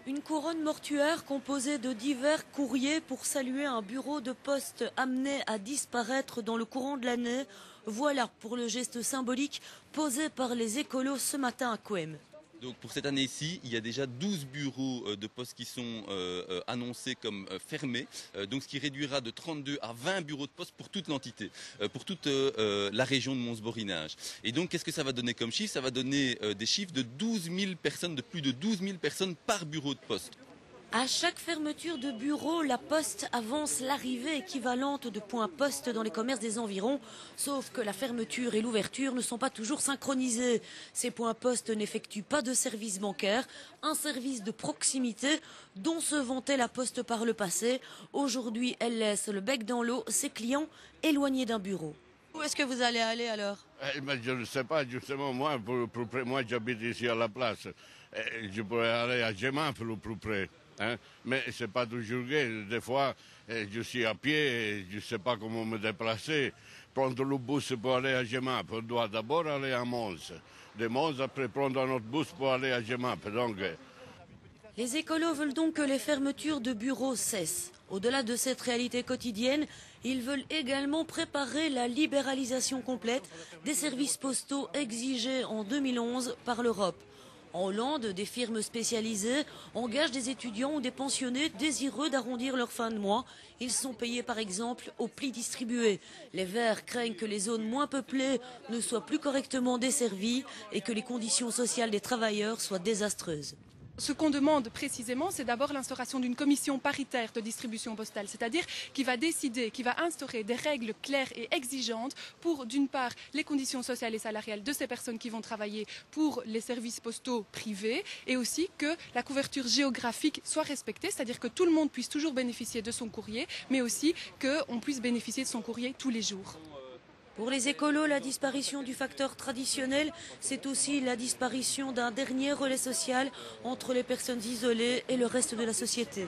Une couronne mortuaire composée de divers courriers pour saluer un bureau de poste amené à disparaître dans le courant de l'année. Voilà pour le geste symbolique posé par les écolos ce matin à Couëme. Donc pour cette année-ci, il y a déjà 12 bureaux de poste qui sont annoncés comme fermés, donc ce qui réduira de 32 à 20 bureaux de poste pour toute l'entité, pour toute la région de Mons-Borinage. Et donc qu'est-ce que ça va donner comme chiffre? Ça va donner des chiffres de 12 000 personnes, de plus de 12 000 personnes par bureau de poste. À chaque fermeture de bureau, la Poste avance l'arrivée équivalente de points Poste dans les commerces des environs. Sauf que la fermeture et l'ouverture ne sont pas toujours synchronisées. Ces points Poste n'effectuent pas de service bancaire, un service de proximité dont se vantait la Poste par le passé. Aujourd'hui, elle laisse le bec dans l'eau, ses clients éloignés d'un bureau. Où est-ce que vous allez aller alors? Je ne sais pas, justement, moi j'habite ici à la place. Je pourrais aller à Gemap le plus près. Hein? Mais ce n'est pas toujours gai. Des fois, je suis à pied, je ne sais pas comment me déplacer. Prendre le bus pour aller à Gemap, on doit d'abord aller à Mons. De Mons, après prendre un autre bus pour aller à Gemap. Donc, les écolos veulent donc que les fermetures de bureaux cessent. Au-delà de cette réalité quotidienne, ils veulent également préparer la libéralisation complète des services postaux exigés en 2011 par l'Europe. En Hollande, des firmes spécialisées engagent des étudiants ou des pensionnés désireux d'arrondir leur fin de mois. Ils sont payés par exemple au pli distribué. Les Verts craignent que les zones moins peuplées ne soient plus correctement desservies et que les conditions sociales des travailleurs soient désastreuses. Ce qu'on demande précisément, c'est d'abord l'instauration d'une commission paritaire de distribution postale, c'est-à-dire qui va décider, qui va instaurer des règles claires et exigeantes pour, d'une part, les conditions sociales et salariales de ces personnes qui vont travailler pour les services postaux privés et aussi que la couverture géographique soit respectée, c'est-à-dire que tout le monde puisse toujours bénéficier de son courrier, mais aussi qu'on puisse bénéficier de son courrier tous les jours. Pour les écolos, la disparition du facteur traditionnel, c'est aussi la disparition d'un dernier relais social entre les personnes isolées et le reste de la société.